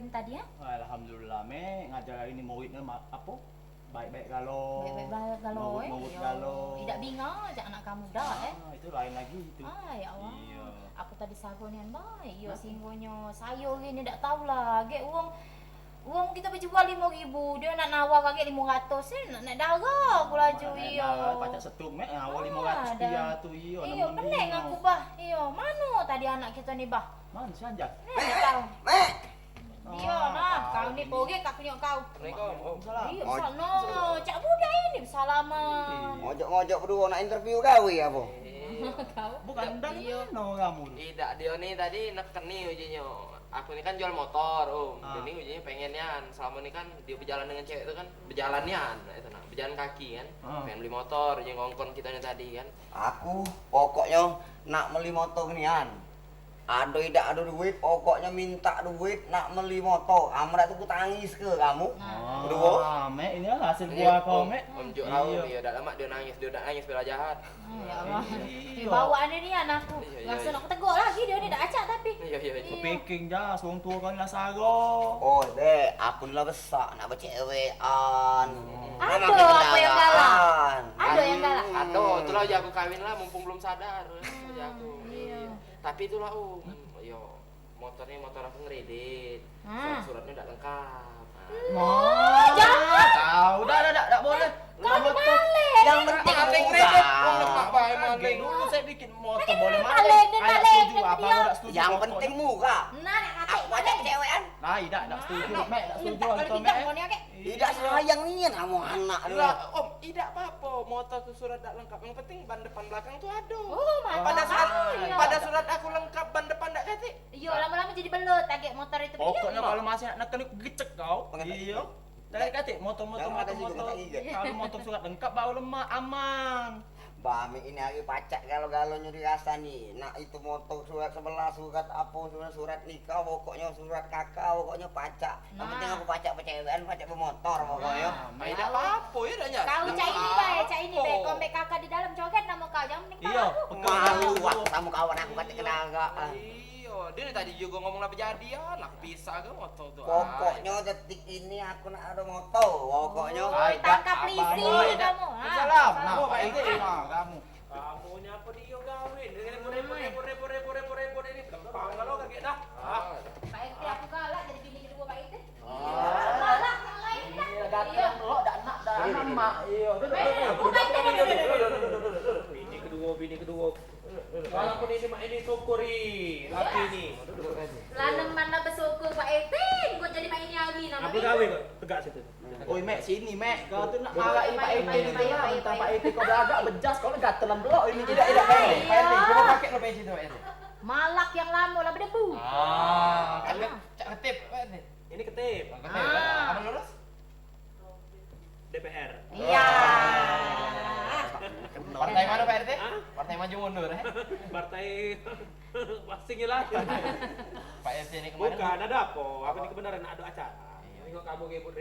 ini tadi ya? Alhamdulillah, Me. Ngajar ini muridnya apa? Baik-baik kalau. Baik-baik banget kalau Nurut kalau. tidak bingung aja anak kamu dah Itu lain lagi itu. Ya Allah. Iya. Aku tadi sagonian baik. Yo singgonyo sayo gini ndak tahu lah. Gek uang kita berjual 5.000, dia nak nawar kagak 500 nak darah aku laju iyo. Pacak setum awal 500 dia tu iyo. Iyo pening aku bah. Iyo mano tadi anak kita ni bah? Man saja. Tahu. Iyo nah, kau ni poge kak nyok kau. Assalamualaikum. Salam. Iyo no, cak budak ini salaman. Mojok-mojok berdua nak interview kau ya apa? Kau Bukan dari mana kamu? Tidak, dia nih tadi neken nih ujinya. Aku ini kan jual motor, Ini ujinya pengennya selama ini kan dia berjalan dengan cewek itu kan berjalannya, itu nah, berjalan kaki kan. Pengen beli motor, yang ngongkon kita nih tadi kan. Aku pokoknya nak beli motor nian. Ada tidak ada duit, pokoknya minta duit nak beli motor. Amrat tuh tangis ke kamu? Berdua. Me ini lah hasil buah kau, Me. Om Jo tahu dia udah lama dia udah nangis bela jahat. Ya Allah. Bawaannya ni anakku. Langsung aku tegur lagi dia ni dah acak tapi. Iya. Kepiking dah, suang tua kau ni lah sago. Oh deh, aku ni lah besar nak bercewekan. Ada apa yang galak? Ada yang galak? Aduh, itulah aja aku kawin lah mumpung belum sadar. Aja aku. Iya. Tapi itulah yo motornya motor aku ngeredit. Surat-suratnya udah lengkap. Jangan. Tahu dah boleh. Kau balik. Yang penting Maling aku kredit, kan. mak baik maling. Dulu saya bikin motor Maling, boleh maling, maling. dan Ayah maling, setuju dan apa dia. kau tak setuju? Yang pokoknya. penting muka. Nah, nak kata Aku aja bercewekan. Nah, tak setuju, Me, tak setuju Kalau itu, Me. tidak kau ni okey. Tidak sayang ni kamu anak dulu. Lah, Om, tidak apa-apa. Motor tuh surat tak lengkap. Yang penting ban depan belakang tuh ada. Oh, mantap. Pada surat aku lengkap ban depan tak kati. Yo lama-lama jadi belut agak motor itu. Pokoknya kalau masih nak neken gecek kau. Pengen Iya. Dari kata motor. Yang ada sih, kita ingat. Kalau motor surat lengkap baru lemah aman. Bami ini lagi pacak kalau nyuri rasa nih. Nak itu motor surat 11, surat apa, surat nikah, pokoknya surat kakak, pokoknya pacak. Yang penting aku pacak bercewekan, pacak bermotor pokoknya. Tidak apa-apa ya dah nyat. Kau cak ini baik, cak ini baik. Kombek kakak di dalam joget nama kau jangan mending Iya. Malu aku sama kawan aku kata kenaga. Iya, dia tadi juga ngomong apa jadian, nak pisah ke motor tuh. Pokoknya detik ini aku nak ada motor, pokoknya. Oh, tangkap polisi kamu. Salam. Nah, Pak Iti, kamu. Kamunya apa dia gawin? Repot ini gampang kalau kaget dah. Pak RT aku galak jadi bini kedua Pak RT. Galak yang lain dah. Iya. Lo dak nak dah nama. Iya. Bini kedua. Walaupun ini mak ini syukuri laki ini. Lanang mana bersyukur Pak RT, gua jadi mak ini hari nama. Apa gawin kok? Tegak situ. Oi, Mek, sini, Mek. Kau tu nak marahin Pak Iti Baik, ni baik, lah. baik, Minta baik. Pak Iti kau beragak bejas, kau gatelan belok ini. Tidak, Pak Iti. Coba pakai lo baju tu, Pak Iti. Malak yang lama lah berdebu. Cak ketip, Pak Iti. Ini ketip. Apa lurus? DPR. Iya. Partai mana Pak RT? Hah? Partai maju mundur Partai masing lah. Pak RT ini kemarin. Bukan ada apa? Aku ini kebenaran ada acara. Tengok kamu ribut.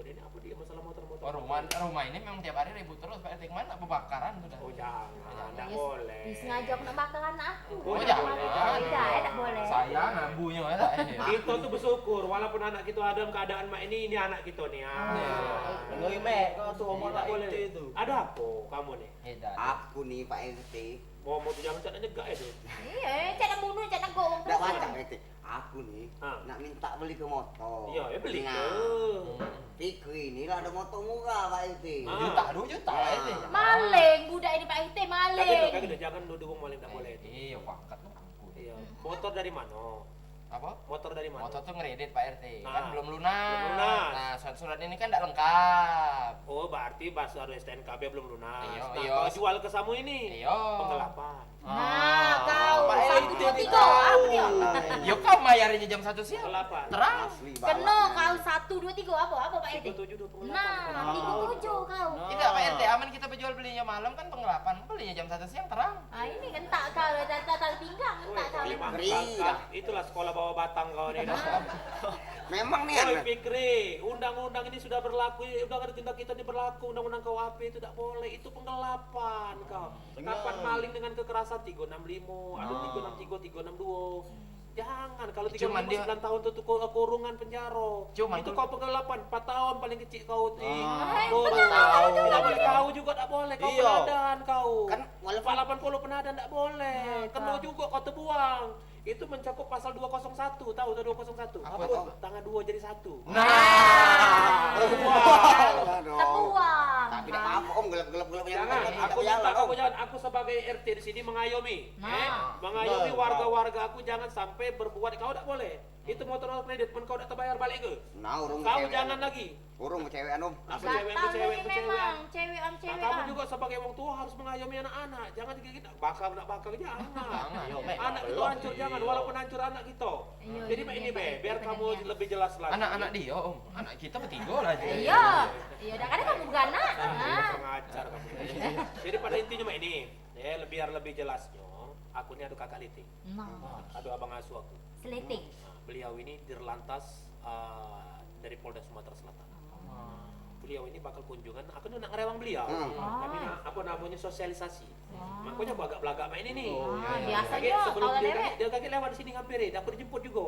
Ini apa dia masalah motor-motor? Oh, rumah ini memang tiap hari ribut terus Pak RT. Kemana pembakaran sudah? Oh jangan, tidak Yes, boleh. sengaja aku nak bakar anak aku. Oh, jangan. Tak boleh. Saya nabunya ada. Kita tuh bersyukur walaupun anak kita ada dalam keadaan mak ini anak kita nih. Ngoi, Mek, kau tu omong Pak boleh. Iti tu. Ada apa kamu nih? Tidak. Aku nih Pak RT, Mau tuh jangan cak nyegak itu. Iya, cak nak bunuh, cak nak gong. nggak baca RT. Aku nih Ah. nak minta beli ke motor. Iya, ya beli Nah, ke. Fikri ini lah ada motor murah Pak RT. Juta, 2 juta Pak RT. Maling, budak ini Pak RT maling. Kagak jangan duduk maling tak boleh. Iya, pangkat lu angkut. Iya. Motor dari mana? Apa? Motor dari mana? Motor tuh ngeredit Pak RT, kan Ah. belum lunas. Belum lunas. Nah, surat-surat ini kan tidak lengkap. Oh, berarti baru STNKB belum lunas. Iya, Nah, iya. kau jual ke samu ini. Iya. Penggelapan. Nah, kau Pak 1, RT 2, 3. tahu. Apa dia? Yo kau bayarnya jam 1 siang. Penggelapan. Terang. Asli Kena banget. kau 1, 2, 3. Apa Pak RT? 37, 28. Nah, 37 kau. Tidak Pak RT, aman kita berjual belinya malam kan penggelapan. Belinya jam 1 siang terang. Ah, ini kentak kau, tak pinggang, kentak kau. Lima Fikri. angka. Itulah sekolah bawah batang kau nih. Memang nih Woi anak. Fikri, undang-undang ini sudah berlaku, undang-undang tindak kita ini berlaku, undang-undang KUHP itu tidak boleh, itu penggelapan kau. Kapan maling dengan kekerasan 365, ada 363, 362. Jangan, kalau 3 Cuman 5 dia- 9 tahun itu kurungan penjara. Cuman itu tuh- kau penggelapan 4 tahun paling kecil kau di Ah, kurung. 4 tahun. Tidak boleh kau juga tak boleh. Kau Iya. penadan kau. Kan walaupun 80 penadan tak boleh. Kena juga kau terbuang. Itu mencakup pasal 201. Tahu tak 201? Apa Apa? tuh? Tangan 2 jadi 1. Nah. Terbuang. Tapi tidak apa-apa om, gelap-gelap yang Jangan, penting aku tidak minta jalan, Om. kamu jangan. Aku sebagai RT di sini mengayomi, Nah. mengayomi Betul, warga-warga aku jangan sampai berbuat. Kau tak boleh. Itu motor kredit pun kau tak terbayar balik ke. Nah, urung Kau cewek. jangan lagi. Urung cewekan om. Aku Gatal cewek, ini cewek. memang cewek am Nah, cewek kamu am. juga sebagai orang tua harus mengayomi anak-anak. Jangan kita bakal jangan. Jangan. Anak itu hancur jangan, walaupun hancur anak kita. Iya, Jadi iya, ini iya, be, Pak, biar itu kamu benernya. lebih jelas lagi. Anak-anak dia, Om. Anak kita bertiga lah. Iya. Iya, dah kadang kamu beranak. Ah, pengajar kamu. Jadi pada intinya Mak, ini, biar lebih jelasnya, aku ini ada kakak liting, Nah, ada abang asuh aku. seleting. Nah, beliau ini dirlantas dari Polda Sumatera Selatan. Beliau ini bakal kunjungan, aku nak ngerewang beliau. Kami nak apa namanya sosialisasi. Makanya belagak-belagak main ini nih. Biasanya Kaget sebelum kalau dia nenek. kaget, dia kaget lewat di sini nghampirin, aku dijemput juga.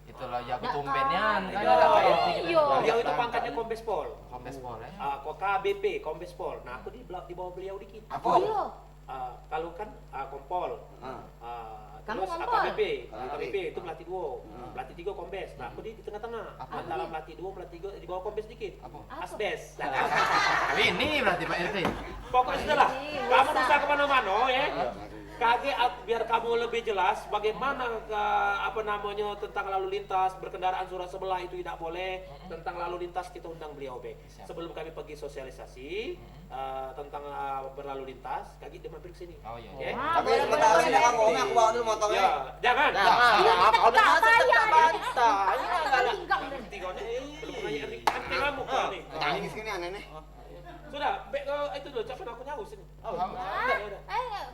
Itulah ya Nggak ketumpennya. tahu. Kan ada Pak RT kita. Iya. Beliau itu pangkatnya Kombes Pol. Kombes Pol ya. KBP, Kombes Pol. Nah, aku di bawah beliau dikit. Apa? Iya. Kalau kan Kompol. Kamu Terus Kompol? AKBP, AKBP itu melatih 2, melatih 3 kombes. Nah, aku di tengah-tengah. Antara melatih 2, melatih 3 di bawah kombes dikit. Apa? Asbes. Kali ini berarti Pak RT. Pokoknya sudah lah. Iya, Kamu bisa. bisa kemana-mana ya. Biar kamu lebih jelas bagaimana apa namanya tentang lalu lintas berkendaraan surat sebelah itu tidak boleh. Tentang lalu lintas kita undang beliau be. Sebelum kami pergi sosialisasi tentang berlalu lintas, kaki dia mampir ke sini. Oh iya. Ya. Ah, Tapi boleh, sebentar boleh, sini boleh. kamu om, aku bawa dulu motornya. Ya, jangan. Jangan. Kau dah masuk Bayar, tak ya. bantah. Ini Kalau enggak ada. tinggal dah. Berhenti kau nih. Belum nanya anti kamu kau nih. Nangis gini aneh nih. Sudah, be kau itu dulu, capek aku nyaus ini. Oh,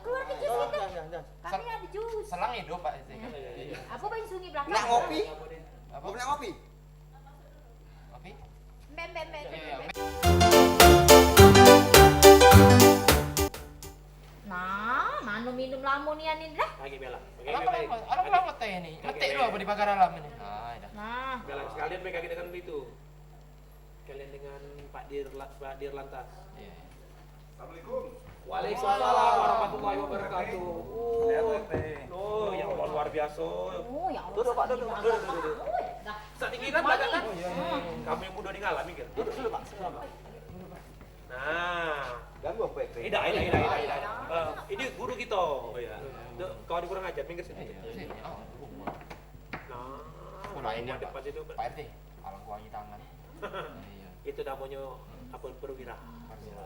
Keluar ke jus itu. jangan. Kami ada jus. Selang hidup Pak RT. Aku pengen sungai belakang. Nak ngopi? Apa? Mau nak ngopi? Kopi? Mbak, mbak, mbak. Iya. Nah, mana minum lamonian ini dah. Lagi bela. Orang pulang ngeteh ini. Ngetek dulu apa di pagar alam ini. Ah, dah. Nah, Bela sekalian be kaki dengan itu. Kalian dengan Pak Dir Lantas. Iya. Waalaikumsalam warahmatullahi wabarakatuh. Oh, yang luar biasa. oh ya Allah. Duduk, Pak, duduk. Dah. Saat tinggiran banyak kan? Kamu yang mudah ngalami kan? Duduk dulu, Pak. Nah, Ganggu apa itu? tidak. Ini guru kita. Oh ya. Kau di kurang ajar, minggir sini. Sini. Oh. Nah, Lainnya depan Pak. situ. Pak RT. Kalau kuangi tangan. Iya. Itu namanya apa perwira. Iya.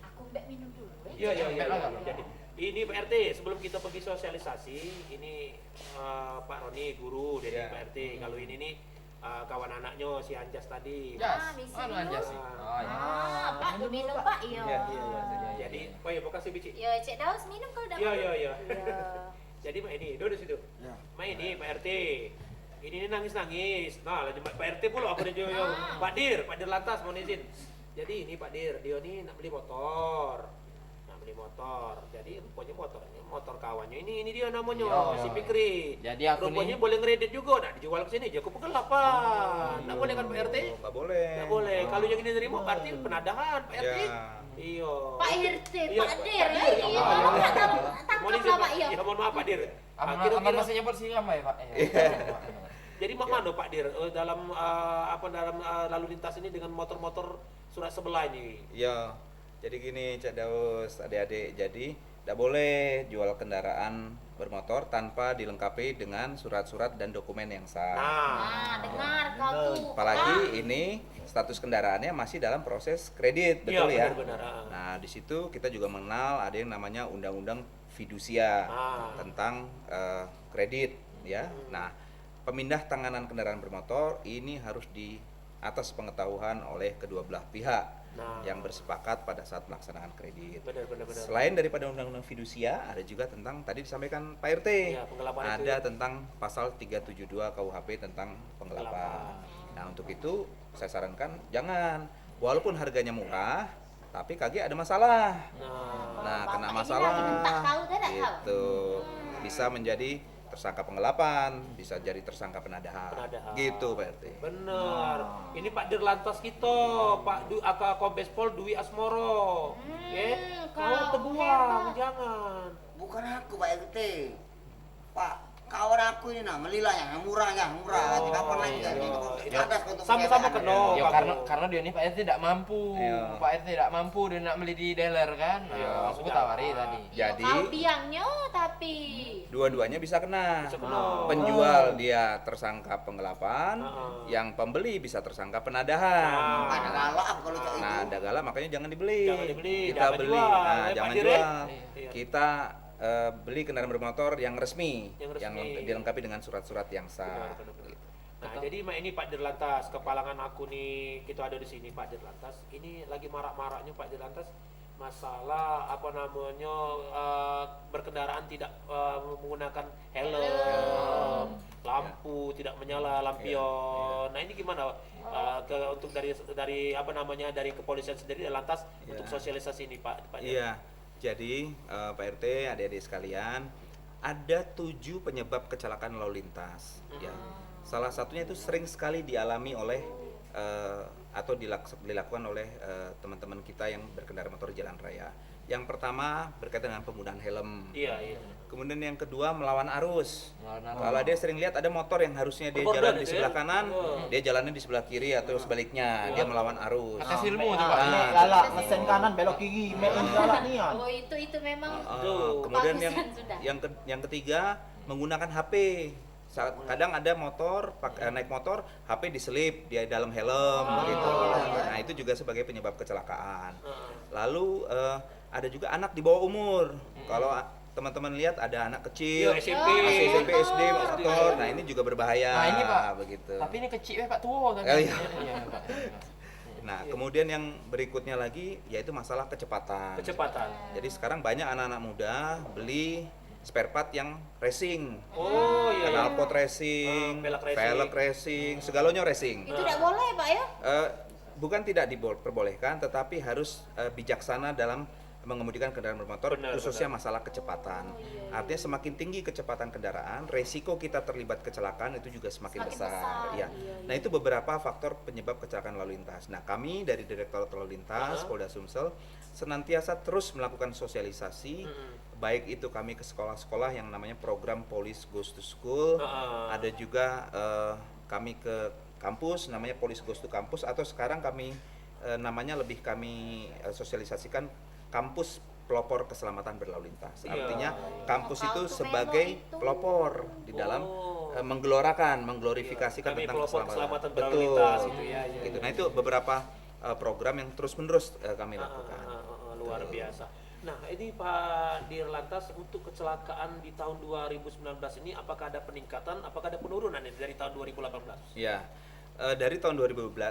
Aku mbak minum dulu. Iya. Sampai lah, Pak. Jadi ini Pak RT sebelum kita pergi sosialisasi, ini Pak Roni guru dari Iya. Pak RT. Kalau ini nih kawan anaknya si Anjas tadi. Jas. misi Anu dulu. anjas sih. Oh iya. Ah, Pak, tu minum Pak. Iya. Jadi, oh ya, makasih Bici. Ya, Cik Daus minum kalau dah. Iya. Iya. Jadi Mak ini, duduk situ. Ya. Mak ini Pak RT. Ini nangis-nangis. Nah, lanjut Pak RT pula aku dia Pak Dir Lantas mohon izin. Jadi ini Pak Dir, dia nih nak beli motor. Jadi rupanya motor kawannya ini dia namanya Iya. si Fikri. Jadi aku Rupanya nih- boleh ngeredit juga, nak dijual ke sini aja ke penggelapan. Nak boleh kan Pak RT? Enggak boleh. Nggak boleh. Kalau yang ini nerima berarti penadahan Pak RT. Ya. Iya. Pak RT, Iya, Pak Dir. Pak Dir. Iya, Mohon tangkap izin, lah Pak. Pak. Iya. Ya, mohon maaf Pak Dir. Aman masih nyebut sih sama ya Pak. Iya. Jadi mana Pak Dir dalam lalu lintas ini dengan motor-motor surat sebelah ini? Ya, jadi gini Cak Daus, adik-adik, jadi tidak boleh jual kendaraan bermotor tanpa dilengkapi dengan surat-surat dan dokumen yang sah. Nah, dengar kau tuh. Apalagi ini status kendaraannya masih dalam proses kredit, Iya, betul ya? benar-benar. Nah, di situ kita juga mengenal ada yang namanya Undang-Undang Fidusia tentang kredit, ya. Nah, pemindah tanganan kendaraan bermotor ini harus di atas pengetahuan oleh kedua belah pihak yang bersepakat pada saat pelaksanaan kredit. Benar. Selain daripada Undang-Undang Fidusia, ada juga tentang tadi disampaikan Pak RT. Iya, penggelapan itu Ada ya. tentang pasal 372 KUHP tentang penggelapan. Nah, untuk itu saya sarankan jangan, walaupun harganya murah, tapi kaki ada masalah. Nah, kena Bapak ini masalah lagi tak tahu, tak tahu. gitu. Bisa menjadi tersangka penggelapan, bisa jadi tersangka penadahan. Penadahan. Gitu Pak RT. Bener. Ini Pak Dirlantas kita, Aka Kombes Pol Dwi Asmoro. Ya, kau terbuang, jangan. Bukan aku Pak RT. Pak, kawan aku ini nah melilanya, yang murah. Nanti kapan lagi kan? Iya. Ada untuk Sama-sama penyewaan. kena. Ya kamu. karena dia ini Pak RT tidak mampu. Iya. Pak RT tidak mampu, dia nak beli di dealer kan. Iya, Aku sudah. tawari tadi. Jadi Kau biangnya tapi dua-duanya bisa kena. Bisa kena. Penjual dia tersangka penggelapan, Heeh. yang pembeli bisa tersangka penadahan. Ada galak aku kalau cak itu. Nah, ada galak makanya jangan dibeli. Jangan dibeli, Kita jangan beli. jual. Nah, Pak jangan Dir, jual. Iya. Kita beli kendaraan bermotor yang resmi, Yang yang resmi. dilengkapi dengan surat-surat yang sah. Benar. Nah, jadi ini Pak Dirlantas, kepalangan aku nih, kita ada di sini Pak Dirlantas. Ini lagi marak-maraknya Pak Dirlantas masalah apa namanya berkendaraan tidak menggunakan helm, lampu tidak menyala lampion. Nah, ini gimana untuk dari apa namanya dari kepolisian sendiri dan lantas Iya. untuk sosialisasi ini Pak Dir? Iya, jadi Pak RT, adik-adik sekalian, ada 7 penyebab kecelakaan lalu lintas. Ya, salah satunya itu sering sekali dialami oleh atau dilakukan oleh teman-teman kita yang berkendara motor jalan raya. Yang pertama berkaitan dengan penggunaan helm. Iya, iya. Kemudian yang kedua melawan arus. Melawan arus. Kalau dia sering lihat ada motor yang harusnya dia Berbordan jalan di itu sebelah ya? kanan, Oh. dia jalannya di sebelah kiri atau sebaliknya, dia melawan arus. Atas ilmu tuh Pak. Ah. Galak mesen kanan belok kiri, main galak nian. oh itu memang Kemudian bagusan sudah. yang ketiga menggunakan HP. Kadang ada motor naik motor, HP diselip di dalam helm gitu. Nah, itu juga sebagai penyebab kecelakaan. Lalu ada juga anak di bawah umur. Kalau teman-teman lihat ada anak kecil, Iya, SMP. masih SMP, SD, motor. motor. Nah, ini juga berbahaya. Nah, ini, Pak. Begitu. Tapi ini kecil Pak tua tadi. Oh, iya. Iya, Pak. Nah, kemudian yang berikutnya lagi yaitu masalah kecepatan. Kecepatan. Jadi sekarang banyak anak-anak muda beli spare part yang racing. Oh iya. iya. Knalpot racing, velg racing, segalanya racing. Itu tidak boleh Pak ya? Bukan tidak diperbolehkan, tetapi harus bijaksana dalam mengemudikan kendaraan bermotor, Benar, khususnya masalah kecepatan. Artinya semakin tinggi kecepatan kendaraan, resiko kita terlibat kecelakaan itu juga semakin besar. Ya. Nah, itu beberapa faktor penyebab kecelakaan lalu lintas. Nah, kami dari Direktorat Lalu Lintas Polda Sumsel senantiasa terus melakukan sosialisasi, baik itu kami ke sekolah-sekolah yang namanya program Police Goes to School, ada juga kami ke kampus namanya Police Goes to Campus, atau sekarang kami namanya lebih kami sosialisasikan kampus pelopor keselamatan berlalu lintas. Iya. Artinya kampus itu Waktu sebagai memo itu. pelopor di dalam mengglorifikasikan Kami tentang pelopor keselamatan berlalu Betul. lintas itu ya. Iya, Gitu. iya. Nah, itu beberapa program yang terus-menerus kami lakukan. Luar biasa. Nah, ini Pak Dirlantas, untuk kecelakaan di tahun 2019 ini apakah ada peningkatan, apakah ada penurunan ini dari tahun 2018? Ya, dari tahun 2018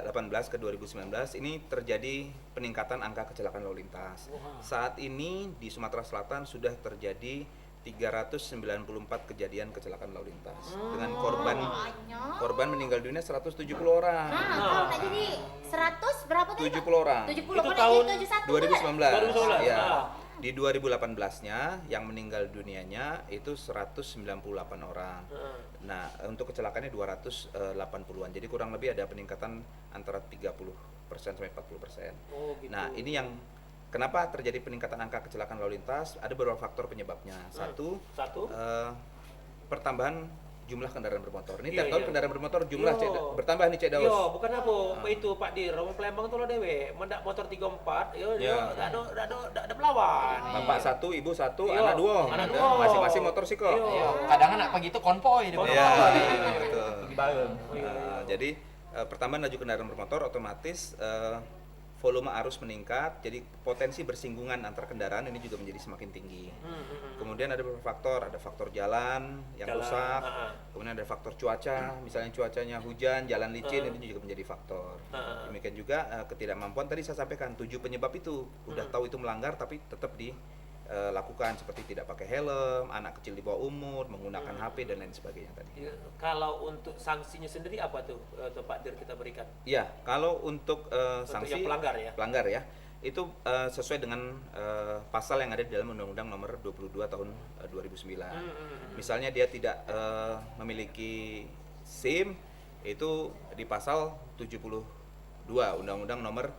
ke 2019 ini terjadi peningkatan angka kecelakaan lalu lintas. Saat ini di Sumatera Selatan sudah terjadi 394 kejadian kecelakaan lalu lintas dengan korban meninggal dunia 170 orang. Nah, kalau nak jadi 100 berapa tadi? 70 orang. 70 Itu kalau tahun jadi 71 2019. 2019, Ya. ah. Di 2018-nya yang meninggal dunianya itu 198 orang. Nah, untuk kecelakaannya 280-an. Jadi kurang lebih ada peningkatan antara 30% sampai 40%. Oh, gitu. Nah, ini yang kenapa terjadi peningkatan angka kecelakaan lalu lintas? Ada beberapa faktor penyebabnya. Satu, pertambahan jumlah kendaraan bermotor. Ini Iya, tiap tahun iya. kendaraan bermotor jumlah Yo. bertambah nih Cek Daus. Yo, bukan apa? Itu Pak Dir, orang Palembang tuh lo dewe, mendak motor 34, yo, Ya. ada melawan. Bapak satu, ibu satu, Iya, anak dua. anak Nah, dua. masing-masing motor sih kok. Iya. Kadang anak pagi itu konvoy di Konvoy. Ya, Iya. betul. Pergi bareng. Jadi pertambahan laju kendaraan bermotor otomatis volume arus meningkat, jadi potensi bersinggungan antar kendaraan ini juga menjadi semakin tinggi. Kemudian ada beberapa faktor, ada faktor jalan yang rusak, kemudian ada faktor cuaca, misalnya cuacanya hujan, jalan licin, ini juga menjadi faktor. Demikian juga ketidakmampuan, tadi saya sampaikan 7 penyebab itu, udah tahu itu melanggar tapi tetap dilakukan seperti tidak pakai helm, anak kecil di bawah umur, menggunakan HP dan lain sebagainya tadi. Ya, kalau untuk sanksinya sendiri apa tuh Pak Dir kita berikan? Iya, kalau untuk sanksi yang pelanggar ya? pelanggar ya. itu sesuai dengan pasal yang ada di dalam Undang-Undang Nomor 22 Tahun 2009. Misalnya dia tidak memiliki SIM, itu di pasal 72 Undang-Undang Nomor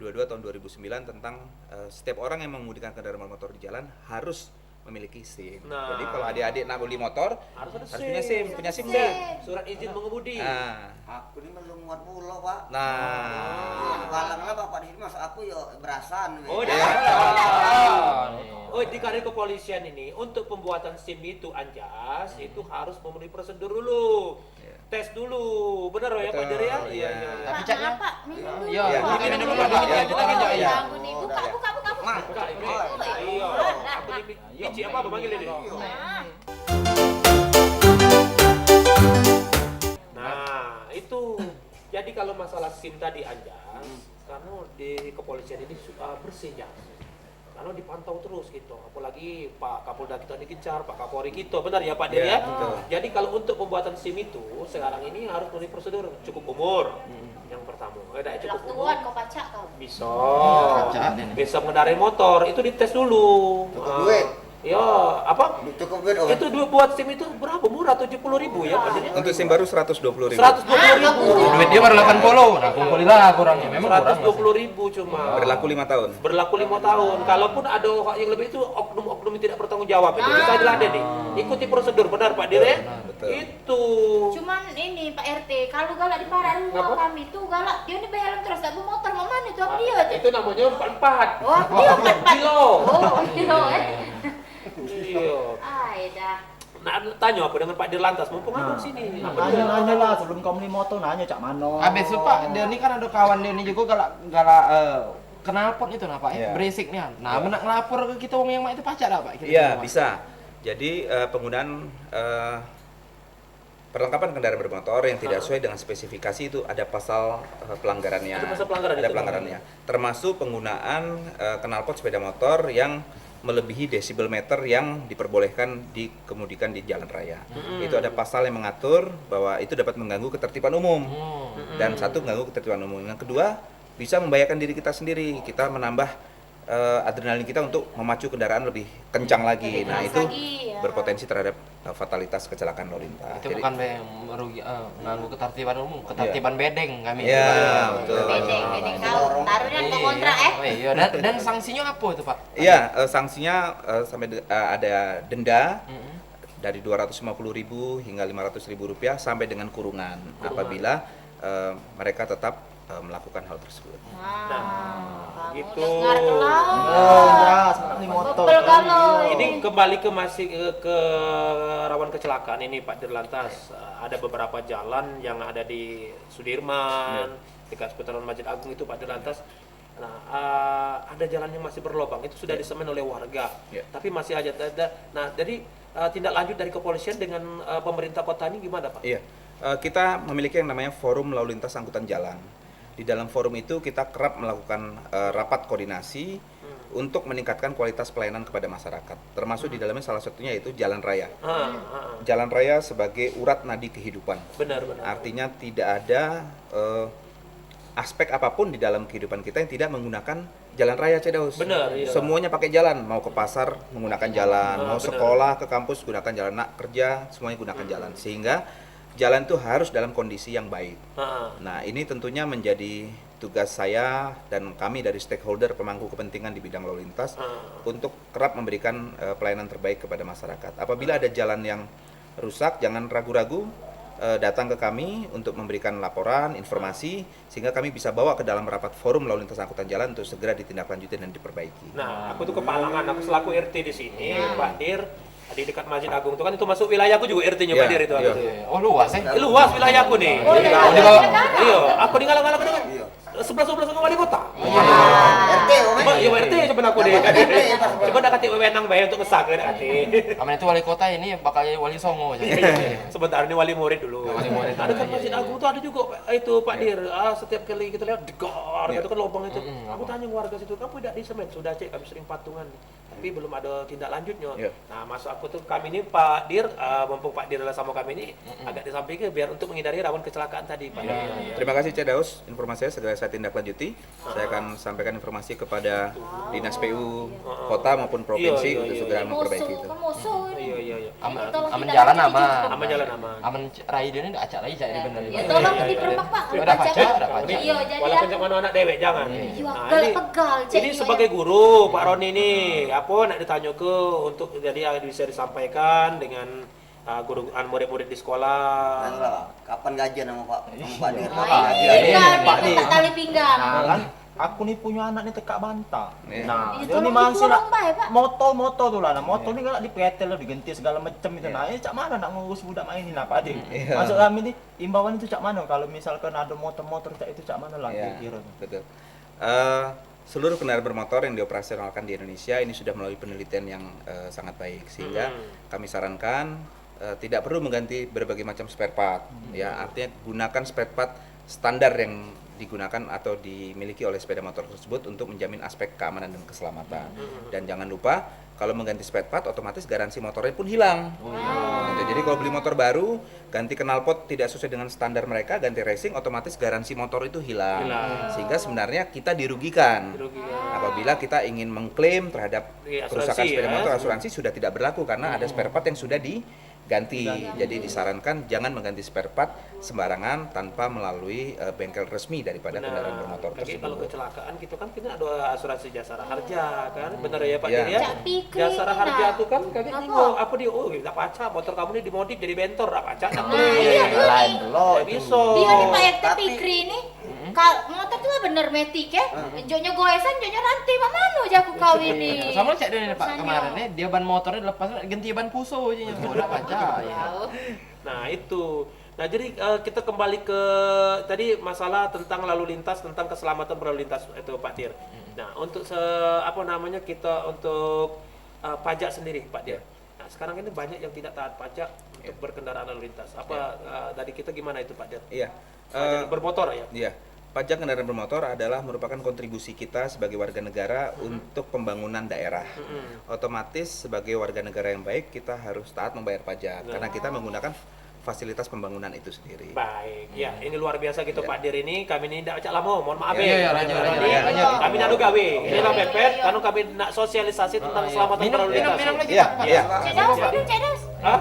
22 Tahun 2009 tentang setiap orang yang mengemudikan kendaraan bermotor di jalan harus memiliki SIM. Nah. Jadi kalau adik-adik nak beli motor Harus ada punya SIM, punya SIM SIM. enggak? Surat izin mengemudi. Nah, Aku ini belum muat pulau, Pak. nah. Galang lah Bapak di sini, masa aku yo berasan. Oh, weh. dah. Oh, di karir kepolisian ini untuk pembuatan SIM itu Anjas itu harus memenuhi prosedur dulu. Iya. Tes dulu. Benar ya Pak Betul, Dir ya? iya. Pak, Picatnya? maaf, Pak, minum dulu. Iya, Iya, Pak. minum dulu, Pak. Pak. Iya, kita lanjut, iya. Bangun nih, buka. Mak, Buka ini. Iya. Aku di Ici apa panggil ini? Nah, Nah, itu. Jadi kalau masalah SIM tadi Anjas, karena di kepolisian ini bersih ya. Karena dipantau terus gitu. Apalagi Pak Kapolda kita dikencar, Pak Kapolri kita. Benar ya Pak Dir Iya, ya? betul. Jadi kalau untuk pembuatan SIM itu sekarang ini harus melalui prosedur cukup umur. Yang pertama, cukup umur. Tuan kau pacak kau. Bisa. Pacak ini. Bisa mengendarai motor, itu dites dulu. Cukup duit? Ya, apa? Cukup duit, oh. Itu duit buat SIM itu berapa? Murah 70.000 ya Pak Dir? Untuk SIM baru 120.000. 120.000. Duit dia baru 80. Nah, kumpulilah kurangnya. Memang kurang. 120.000 cuma. Berlaku 5 tahun. Berlaku 5 tahun. Kalaupun ada orang yang lebih itu oknum-oknum yang tidak bertanggung jawab itu bisa diladen nih. Ikuti prosedur benar Pak Dir ya? betul. Itu. Cuman ini Pak RT, kalau galak di parah rumah kami tuh galak, dia ini helm terus tak bawa motor, mau mana tuh apa dia? Itu namanya 44. Oh, dia 44. Kilo. Oh, kilo Iya. Ay, dah. Nah, tanya apa dengan Pak Dirlantas? Mumpung abang sini. Nanya lah sebelum kau beli motor nanya cak mano. Habis itu Pak, dia ini kan ada kawan dia ini juga galak knalpot itu nah Pak ya. Iya. Berisik nih. Nah, menak ngelapor ke kita wong yang mak itu pacak dah Pak. Kita Iya, Pak. bisa. Jadi penggunaan perlengkapan kendaraan bermotor yang tidak sesuai dengan spesifikasi itu ada pasal pelanggarannya. Ada pasal pelanggaran Ada itu, pelanggarannya. Termasuk penggunaan knalpot sepeda motor yang melebihi desibel meter yang diperbolehkan dikemudikan di jalan raya. Itu ada pasal yang mengatur bahwa itu dapat mengganggu ketertiban umum. Dan satu, mengganggu ketertiban umum. Yang kedua, bisa membahayakan diri kita sendiri. Kita menambah adrenalin kita untuk memacu kendaraan lebih kencang lagi. Nah, itu lagi, ya. berpotensi terhadap fatalitas kecelakaan lalu lintas. Itu bukan merugi mengganggu ketertiban umum, ketertiban bedeng kami. Iya, Pak. betul. Bedeng kau. Taruhnya kau kontrak Oh iya, dan sanksinya apa itu Pak? Iya, sanksinya ada denda dari 250.000 hingga 500.000 rupiah sampai dengan kurungan apabila mereka tetap melakukan hal tersebut. Nah, gitu. dengar kelau. Oh, ya, seperti motor. Bebel galau. Ini kembali ke masih ke rawan kecelakaan ini Pak Dirlantas. Ada beberapa jalan yang ada di Sudirman, dekat seputaran Masjid Agung itu Pak Dirlantas. Nah, ada jalan yang masih berlobang, itu sudah disemen oleh warga. Ya. Tapi masih aja ada. Nah, jadi tindak lanjut dari kepolisian dengan pemerintah kota ini gimana Pak? Iya, kita memiliki yang namanya Forum Lalu Lintas Angkutan Jalan. Di dalam forum itu kita kerap melakukan rapat koordinasi untuk meningkatkan kualitas pelayanan kepada masyarakat. Termasuk di dalamnya salah satunya yaitu jalan raya. Jalan raya sebagai urat nadi kehidupan. Benar. Artinya tidak ada aspek apapun di dalam kehidupan kita yang tidak menggunakan jalan raya, Cedaus. Benar, iya. Semuanya pakai jalan, mau ke pasar menggunakan jalan, mau benar. sekolah ke kampus gunakan jalan, nak kerja semuanya gunakan jalan. Sehingga jalan itu harus dalam kondisi yang baik. Nah, ini tentunya menjadi tugas saya dan kami dari stakeholder pemangku kepentingan di bidang lalu lintas untuk kerap memberikan pelayanan terbaik kepada masyarakat. Apabila ada jalan yang rusak, jangan ragu-ragu datang ke kami untuk memberikan laporan, informasi, sehingga kami bisa bawa ke dalam rapat forum lalu lintas angkutan jalan untuk segera ditindaklanjuti dan diperbaiki. Nah, aku tuh kepalangan, aku selaku RT di sini, Pak Dir. Di dekat Masjid Agung itu kan itu masuk wilayahku juga RT-nya Pak Iya, Dir itu. iya. Oh luas ya? Luas wilayahku nih. Oh, Iya. Iya, aku di ngalang-ngalang kan. Sebelah sama wali kota. RT, Coba ya RT coba aku deh. Coba dak katik wewenang bae untuk ngesak kan ati. Aman itu wali kota ini bakal jadi wali songo aja. Sebentar ini wali murid dulu. Wali murid. Ada kan Masjid Agung tuh ada juga itu Pak Dir. Setiap kali kita lihat degar, itu kan lubang itu. Aku tanya warga situ, kamu tidak di semen? Sudah cek, kami sering patungan. tapi belum ada tindak lanjutnya. Iya. Nah, maksud aku tuh kami ini Pak Dir, mumpung Pak Dir adalah sama kami ini agak disampaikan biar untuk menghindari rawan kecelakaan tadi Pak. Terima kasih Cik Daus, informasinya segera saya tindak lanjuti. Saya akan sampaikan informasi kepada Dinas PU Kota maupun Provinsi Iya, untuk iya, segera iya. memperbaiki itu. Musuh ini. Iya. Ini tolong Aman tidak jalan lanjut aman. juga. Aman jalan aman. Aman rai dia ini enggak acak lagi cak dia bener. Ya tolong Iya, iya, dipermak Pak. Udah pajak, Pak. udah pajak. Iya, jadi Walaupun aku- cak mana anak dewek jangan. Iya, Nah, pegal, Cik. ini Iya, sebagai iya. guru Pak Roni ini apa nak ditanya ke untuk jadi bisa disampaikan dengan guru murid-murid di sekolah. Anu lah, kapan gajian sama Pak Dir? Nah, Iya, ini kan Pak dia Dir. minta tali pinggang. Nah kan aku nih punya anak nih tekak bantah. Iya. Nah, Iya, dia tolong nih masih dikurung, lah Pak, ya, Pak. moto tuh lah. Nah, moto nih kan dipetel diganti segala macam itu. Nah, ini cak mana nak ngurus budak main ini Pak Adi? Iya. Masuk kami nih imbauan itu cak mana kalau misalkan ada motor-motor cak itu cak mana lah Ya, kira. betul. Seluruh kendaraan bermotor yang dioperasionalkan di Indonesia ini sudah melalui penelitian yang sangat baik sehingga kami sarankan tidak perlu mengganti berbagai macam spare part. Ya, artinya gunakan spare part standar yang digunakan atau dimiliki oleh sepeda motor tersebut untuk menjamin aspek keamanan dan keselamatan. Dan jangan lupa kalau mengganti spare part otomatis garansi motornya pun hilang. Gitu. Jadi kalau beli motor baru, ganti knalpot tidak sesuai dengan standar mereka, ganti racing otomatis garansi motor itu hilang. Sehingga sebenarnya kita dirugikan. Apabila kita ingin mengklaim terhadap Iya, kerusakan asuransi, sepeda ya. motor, asuransi sudah tidak berlaku karena ada spare part yang sudah diganti. Jadi disarankan jangan mengganti spare part sembarangan tanpa melalui bengkel resmi daripada kendaraan bermotor Lagi kalau tersebut. kecelakaan gitu kan kita ada asuransi jasara harja kan, bener ya Pak Iya. Dir ya? Cak Pikri Jasara ini, harja nah. tuh kan kagak Apa? nyinggung apa dia, oh kita pacak motor kamu ini dimodif jadi bentor, tak pacak tak Nah, beli. iya, dia Lain nih. lo Nggak bisa. Dia nih Pak RT Tapi- Pikri ini. Motor tuh bener metik ya. Joknya goesan, joknya rantai. Pak Manu aja aku kau ini. Sama cak dia ini Pak Urusannya. kemarin nih dia ban motornya lepas ganti ban puso aja udah pajak. Ya. Nah itu. Nah jadi kita kembali ke tadi masalah tentang lalu lintas, tentang keselamatan berlalu lintas itu Pak Dir. Nah untuk kita untuk pajak sendiri Pak Dir. Nah sekarang ini banyak yang tidak taat pajak untuk berkendaraan lalu lintas. Apa dari kita gimana itu Pak Dir? Iya. Pajak bermotor ya? Iya. Pajak kendaraan bermotor adalah merupakan kontribusi kita sebagai warga negara untuk pembangunan daerah. Otomatis sebagai warga negara yang baik kita harus taat membayar pajak karena kita menggunakan fasilitas pembangunan itu sendiri. Baik, ya ini luar biasa gitu Pak Dir ini. Kami ini tidak acak lama, mohon maaf Iya, lanjut, lanjut. Kami nak gawe, ini lah mepet, karena kami nak sosialisasi tentang keselamatan Minum berlalu lintas. minum lagi Iya, Pak. iya. Cik Daus, Cik Daus. Hah?